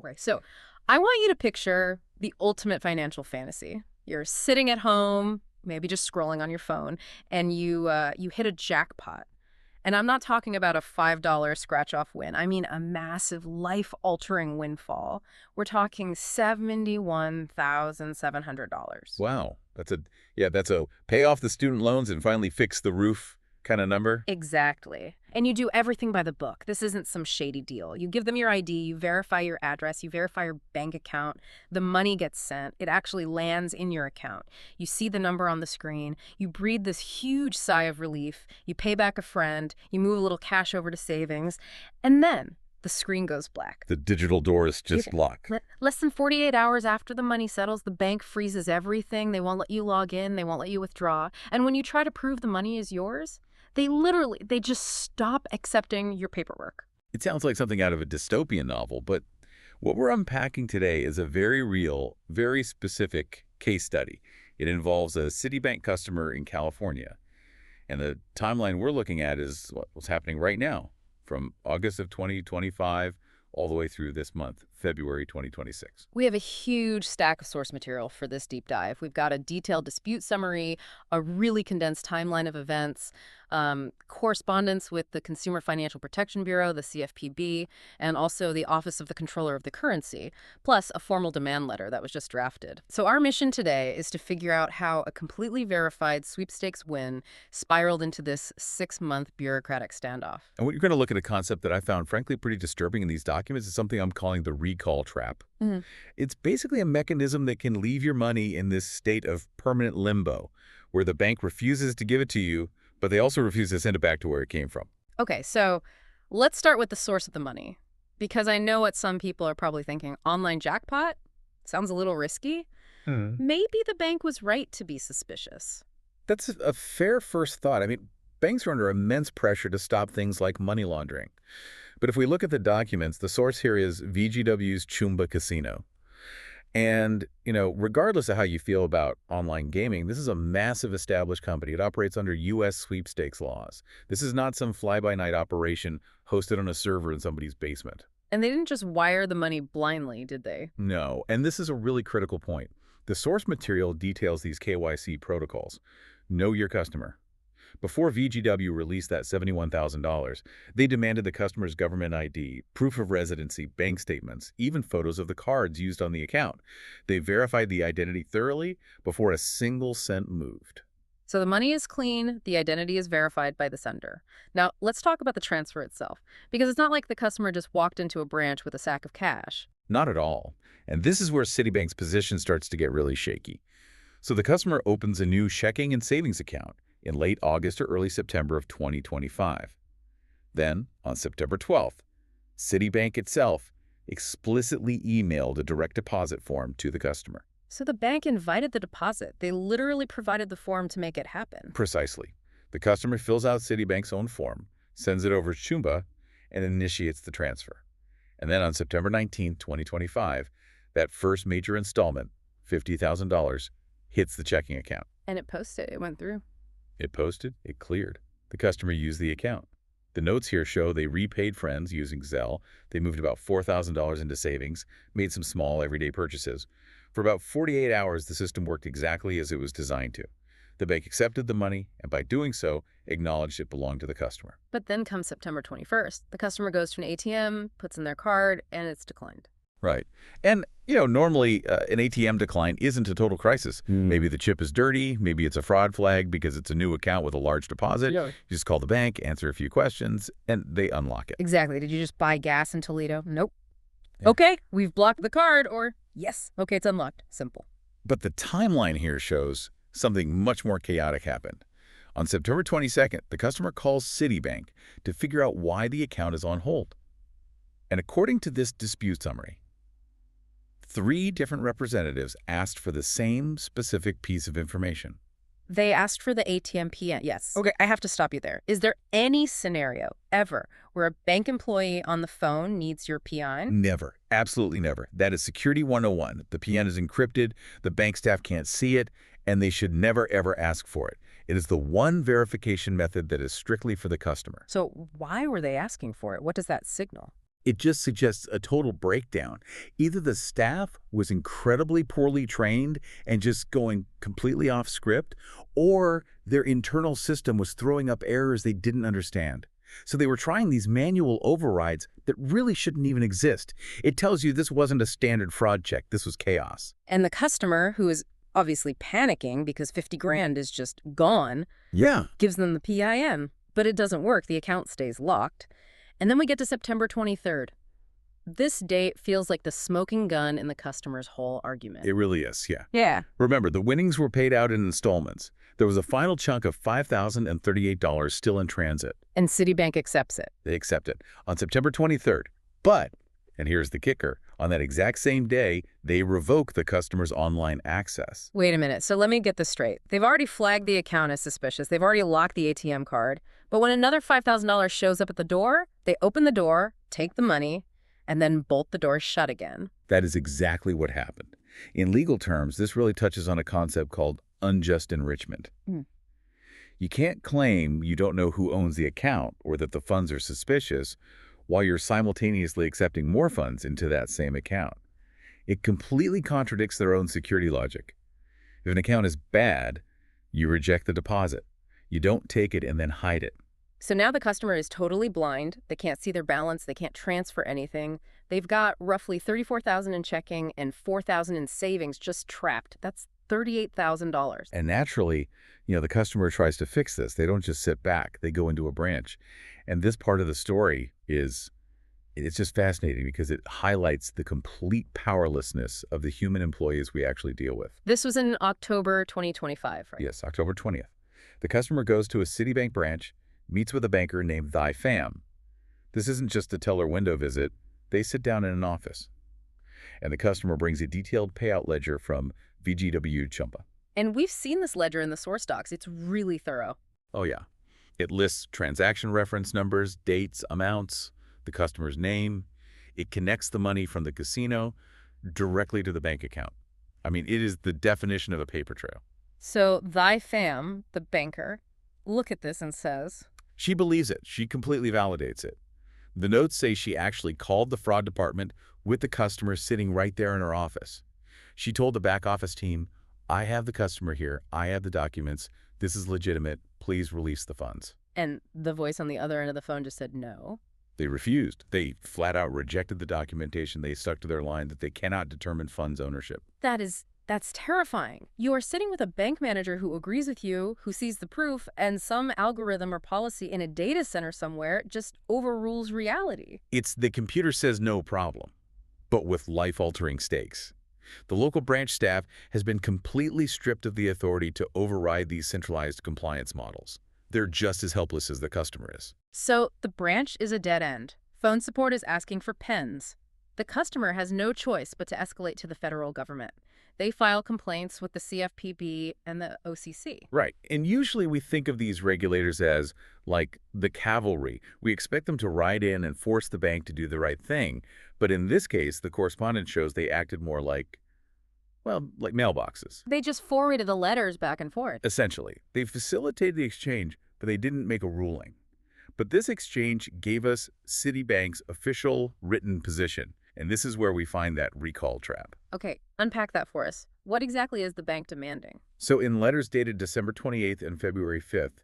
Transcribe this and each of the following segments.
Okay, so I want you to picture the ultimate financial fantasy. You're sitting at home, maybe just scrolling on your phone, and you hit a jackpot. And I'm not talking about a $5 scratch-off win. I mean a massive, life-altering windfall. We're talking $71,700. Wow. That's a pay off the student loans and finally fix the roof kind of number. Exactly. And you do everything by the book. This isn't some shady deal. You give them your ID, you verify your address, you verify your bank account, the money gets sent, it actually lands in your account. You see the number on the screen, you breathe this huge sigh of relief, you pay back a friend, you move a little cash over to savings, and then the screen goes black. The digital door is just locked. Less than 48 hours after the money settles, the bank freezes everything. They won't let you log in, they won't let you withdraw. And when you try to prove the money is yours, they just stop accepting your paperwork. It sounds like something out of a dystopian novel, but what we're unpacking today is a very real, very specific case study. It involves a Citibank customer in California. And the timeline we're looking at is what's happening right now, from August of 2025 all the way through this month, February 2026. We have a huge stack of source material for this deep dive. We've got a detailed dispute summary, a really condensed timeline of events, correspondence with the Consumer Financial Protection Bureau, the CFPB, and also the Office of the Controller of the Currency, plus a formal demand letter that was just drafted. So our mission today is to figure out how a completely verified sweepstakes win spiraled into this 6-month bureaucratic standoff. And what you're going to look at a concept that I found, frankly, pretty disturbing in these documents is something I'm calling the recall trap. Mm-hmm. It's basically a mechanism that can leave your money in this state of permanent limbo, where the bank refuses to give it to you, but they also refuse to send it back to where it came from. Okay, so let's start with the source of the money, because I know what some people are probably thinking. Online jackpot? Sounds a little risky. Maybe the bank was right to be suspicious. That's a fair first thought. I mean, banks are under immense pressure to stop things like money laundering. But if we look at the documents, the source here is VGW's Chumba Casino. And, regardless of how you feel about online gaming, this is a massive established company. It operates under U.S. sweepstakes laws. This is not some fly-by-night operation hosted on a server in somebody's basement. And they didn't just wire the money blindly, did they? No, and this is a really critical point. The source material details these KYC protocols. Know your customer. Before VGW released that $71,000, they demanded the customer's government ID, proof of residency, bank statements, even photos of the cards used on the account. They verified the identity thoroughly before a single cent moved. So the money is clean, the identity is verified by the sender. Now, let's talk about the transfer itself, because it's not like the customer just walked into a branch with a sack of cash. Not at all. And this is where Citibank's position starts to get really shaky. So the customer opens a new checking and savings account in late August or early September of 2025. Then, on September 12th, Citibank itself explicitly emailed a direct deposit form to the customer. So the bank invited the deposit. They literally provided the form to make it happen. Precisely. The customer fills out Citibank's own form, sends it over to Chumba, and initiates the transfer. And then on September 19, 2025, that first major installment, $50,000, hits the checking account. And it posted. It went through. It posted, it cleared. The customer used the account. The notes here show they repaid friends using Zelle. They moved about $4,000 into savings, made some small everyday purchases. For about 48 hours, the system worked exactly as it was designed to. The bank accepted the money, and by doing so, acknowledged it belonged to the customer. But then comes September 21st. The customer goes to an ATM, puts in their card, and it's declined. Right. And, normally an ATM decline isn't a total crisis. Maybe the chip is dirty. Maybe it's a fraud flag because it's a new account with a large deposit. Yeah. You just call the bank, answer a few questions, and they unlock it. Exactly. Did you just buy gas in Toledo? Nope. Yeah. Okay, we've blocked the card, or yes. Okay, it's unlocked. Simple. But the timeline here shows something much more chaotic happened. On September 22nd, the customer calls Citibank to figure out why the account is on hold. And according to this dispute summary, 3 different representatives asked for the same specific piece of information. They asked for the ATM PN. Yes. Okay, I have to stop you there. Is there any scenario ever where a bank employee on the phone needs your PN? Never. Absolutely never. That is Security 101. The PN is encrypted, the bank staff can't see it, and they should never, ever ask for it. It is the one verification method that is strictly for the customer. So why were they asking for it? What does that signal? It just suggests a total breakdown. Either the staff was incredibly poorly trained and just going completely off script, or their internal system was throwing up errors they didn't understand. So they were trying these manual overrides that really shouldn't even exist. It tells you this wasn't a standard fraud check. This was chaos. And the customer, who is obviously panicking because 50 grand is just gone, Yeah. gives them the PIN, but it doesn't work. The account stays locked. And then we get to September 23rd. This date feels like the smoking gun in the customer's whole argument. It really is, yeah. Yeah. Remember, the winnings were paid out in installments. There was a final chunk of $5,038 still in transit. And Citibank accepts it. They accept it on September 23rd. But, and here's the kicker, on that exact same day, they revoke the customer's online access. Wait a minute. So let me get this straight. They've already flagged the account as suspicious. They've already locked the ATM card. But when another $5,000 shows up at the door, they open the door, take the money, and then bolt the door shut again. That is exactly what happened. In legal terms, this really touches on a concept called unjust enrichment. You can't claim you don't know who owns the account or that the funds are suspicious while you're simultaneously accepting more funds into that same account. It completely contradicts their own security logic. If an account is bad, you reject the deposit. You don't take it and then hide it. So now the customer is totally blind. They can't see their balance. They can't transfer anything. They've got roughly $34,000 in checking and $4,000 in savings just trapped. That's $38,000. And naturally, the customer tries to fix this. They don't just sit back. They go into a branch. And this part of the story it's just fascinating because it highlights the complete powerlessness of the human employees we actually deal with. This was in October 2025, right? Yes, October 20th. The customer goes to a Citibank branch, meets with a banker named Thy Pham. This isn't just a teller window visit. They sit down in an office. And the customer brings a detailed payout ledger from VGW Chumba. And we've seen this ledger in the source docs. It's really thorough. Oh, yeah. It lists transaction reference numbers, dates, amounts, the customer's name. It connects the money from the casino directly to the bank account. I mean, it is the definition of a paper trail. So Thy Pham, the banker, look at this and says, She believes it. She completely validates it. The notes say she actually called the fraud department with the customer sitting right there in her office. She told the back office team, I have the customer here. I have the documents. This is legitimate. Please release the funds. And the voice on the other end of the phone just said no. They refused. They flat out rejected the documentation. They stuck to their line that they cannot determine funds ownership. That's terrifying. You are sitting with a bank manager who agrees with you, who sees the proof, and some algorithm or policy in a data center somewhere just overrules reality. It's the computer says no problem, but with life-altering stakes. The local branch staff has been completely stripped of the authority to override these centralized compliance models. They're just as helpless as the customer is. So the branch is a dead end. Phone support is asking for pens. The customer has no choice but to escalate to the federal government. They file complaints with the CFPB and the OCC. Right. And usually we think of these regulators as, like, the cavalry. We expect them to ride in and force the bank to do the right thing. But in this case, the correspondence shows they acted more like mailboxes. They just forwarded the letters back and forth. Essentially, they facilitated the exchange, but they didn't make a ruling. But this exchange gave us Citibank's official written position. And this is where we find that recall trap. Okay, unpack that for us. What exactly is the bank demanding? So in letters dated December 28th and February 5th,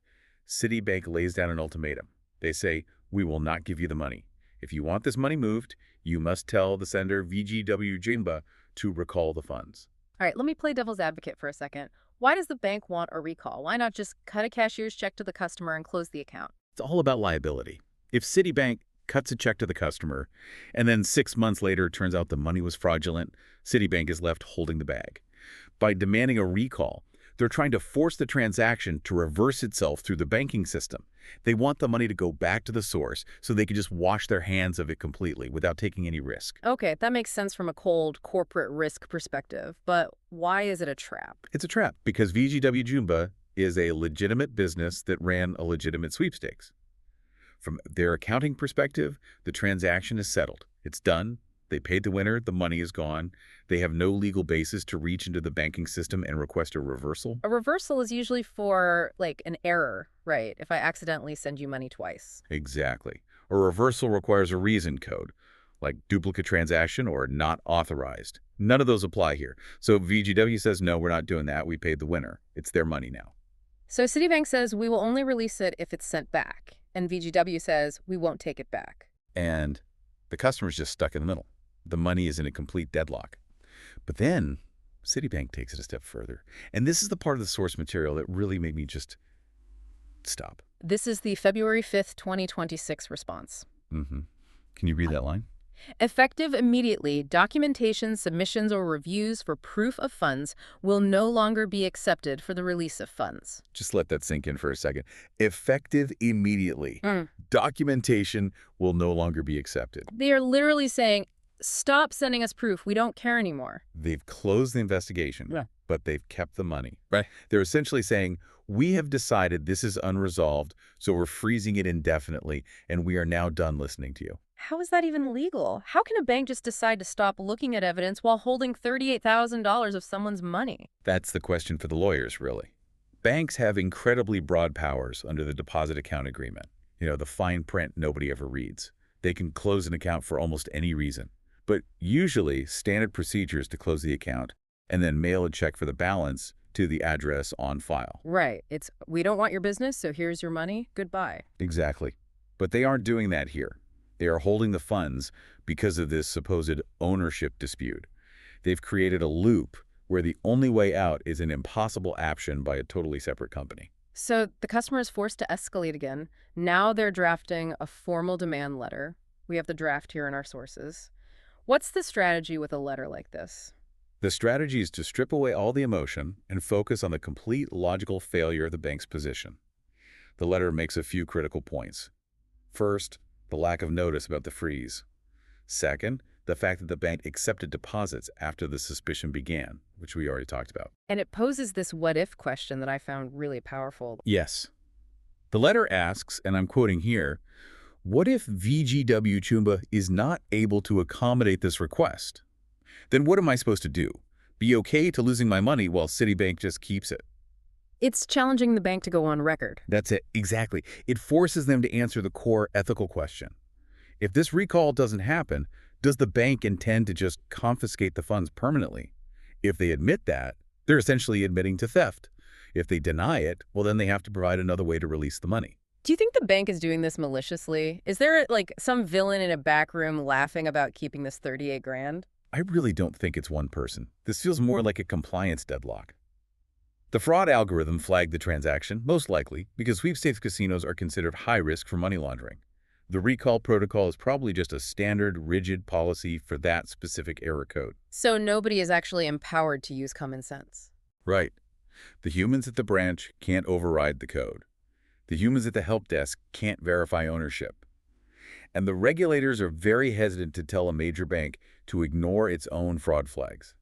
Citibank lays down an ultimatum. They say, we will not give you the money. If you want this money moved, you must tell the sender VGW Jimba to recall the funds. All right, let me play devil's advocate for a second. Why does the bank want a recall? Why not just cut a cashier's check to the customer and close the account? It's all about liability. If Citibank cuts a check to the customer, and then 6 months later it turns out the money was fraudulent, Citibank is left holding the bag. By demanding a recall, they're trying to force the transaction to reverse itself through the banking system. They want the money to go back to the source so they can just wash their hands of it completely without taking any risk. Okay, that makes sense from a cold corporate risk perspective, but why is it a trap? It's a trap because VGW Jumba is a legitimate business that ran a legitimate sweepstakes. From their accounting perspective, the transaction is settled. It's done. They paid the winner. The money is gone. They have no legal basis to reach into the banking system and request a reversal. A reversal is usually for, like, an error, right? If I accidentally send you money twice. Exactly. A reversal requires a reason code. like duplicate transaction or not authorized. None of those apply here. So VGW says, no, we're not doing that. We paid the winner. It's their money now. So Citibank says we will only release it if it's sent back, and VGW says we won't take it back. And the customer's just stuck in the middle. The money is in a complete deadlock. But then Citibank takes it a step further. And this is the part of the source material that really made me just stop. This is the February 5th, 2026 response. Can you read that line? Effective immediately, documentation, submissions, or reviews for proof of funds will no longer be accepted for the release of funds. Just let that sink in for a second. Effective immediately. Documentation will no longer be accepted. They are literally saying, stop sending us proof. We don't care anymore. They've closed the investigation, but they've kept the money. Right. They're essentially saying, we have decided this is unresolved, so we're freezing it indefinitely, and we are now done listening to you. How is that even legal? How can a bank just decide to stop looking at evidence while holding $38,000 of someone's money? That's the question for the lawyers, really. Banks have incredibly broad powers under the deposit account agreement. You know, the fine print nobody ever reads. They can close an account for almost any reason. But usually, standard procedures to close the account and then mail a check for the balance to the address on file. Right. It's, we don't want your business, so here's your money. Goodbye. Exactly. But they aren't doing that here. They are holding the funds because of this supposed ownership dispute. They've created a loop where the only way out is an impossible action by a totally separate company. So the customer is forced to escalate again. Now they're drafting a formal demand letter. We have the draft here in our sources. What's the strategy with a letter like this? The strategy is to strip away all the emotion and focus on the complete logical failure of the bank's position. The letter makes a few critical points. First, the lack of notice about the freeze. Second, the fact that the bank accepted deposits after the suspicion began, which we already talked about. And it poses this what-if question that I found really powerful. Yes. The letter asks, and I'm quoting here, what if VGW Chumba is not able to accommodate this request? Then what am I supposed to do? Be okay to losing my money while Citibank just keeps it? It's challenging the bank to go on record. That's it. Exactly. It forces them to answer the core ethical question. If this recall doesn't happen, does the bank intend to just confiscate the funds permanently? If they admit that, they're essentially admitting to theft. If they deny it, well, then they have to provide another way to release the money. Do you think the bank is doing this maliciously? Is there like some villain in a back room laughing about keeping this 38 grand? I really don't think it's one person. This feels more like a compliance deadlock. The fraud algorithm flagged the transaction, most likely, because sweepstakes casinos are considered high risk for money laundering. The recall protocol is probably just a standard, rigid policy for that specific error code. So nobody is actually empowered to use common sense. Right. The humans at the branch can't override the code. The humans at the help desk can't verify ownership. And the regulators are very hesitant to tell a major bank to ignore its own fraud flags.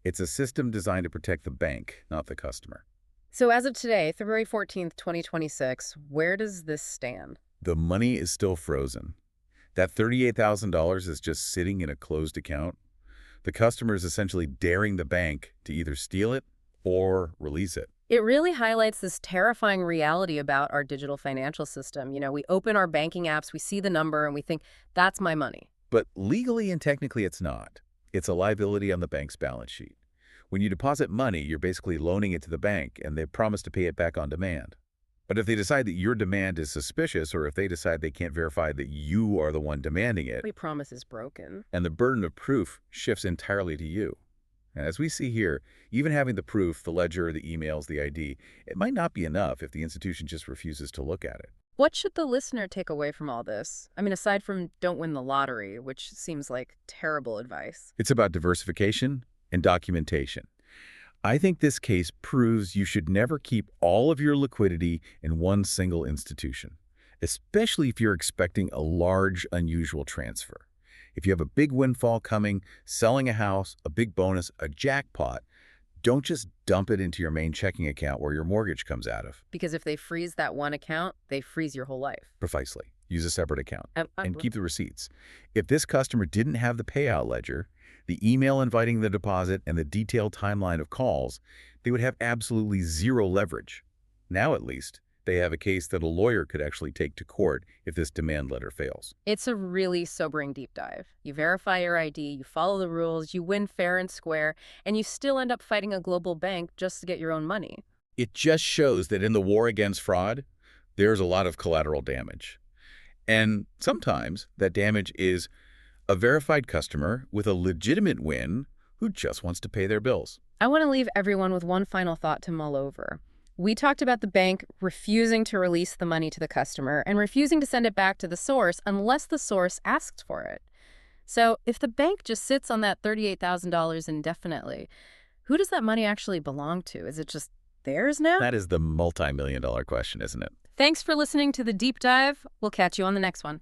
It's a system designed to protect the bank, not the customer. So as of today, February 14th, 2026, where does this stand? The money is still frozen. That $38,000 is just sitting in a closed account. The customer is essentially daring the bank to either steal it or release it. It really highlights this terrifying reality about our digital financial system. You know, we open our banking apps, we see the number, and we think, that's my money. But legally and technically it's not. It's a liability on the bank's balance sheet. When you deposit money, you're basically loaning it to the bank, and they promise to pay it back on demand. But if they decide that your demand is suspicious, or if they decide they can't verify that you are the one demanding it, The promise is broken. and the burden of proof shifts entirely to you. And as we see here, even having the proof, the ledger, the emails, the ID, it might not be enough if the institution just refuses to look at it. What should the listener take away from all this? I mean, aside from don't win the lottery, which seems like terrible advice. It's about diversification and documentation. I think this case proves you should never keep all of your liquidity in one single institution, especially if you're expecting a large, unusual transfer. If you have a big windfall coming, selling a house, a big bonus, a jackpot, don't just dump it into your main checking account where your mortgage comes out of. Because if they freeze that one account, they freeze your whole life. Precisely. Use a separate account and Uh, keep the receipts. If this customer didn't have the payout ledger, the email inviting the deposit, and the detailed timeline of calls, they would have absolutely zero leverage. Now, at least, they have a case that a lawyer could actually take to court if this demand letter fails. It's a really sobering deep dive. You verify your ID, you follow the rules, you win fair and square, and you still end up fighting a global bank just to get your own money. It just shows that in the war against fraud, there's a lot of collateral damage. And sometimes that damage is a verified customer with a legitimate win who just wants to pay their bills. I want to leave everyone with one final thought to mull over. We talked about the bank refusing to release the money to the customer and refusing to send it back to the source unless the source asked for it. So if the bank just sits on that $38,000 indefinitely, who does that money actually belong to? Is it just theirs now? That is the multi-million-dollar question, isn't it? Thanks for listening to The Deep Dive. We'll catch you on the next one.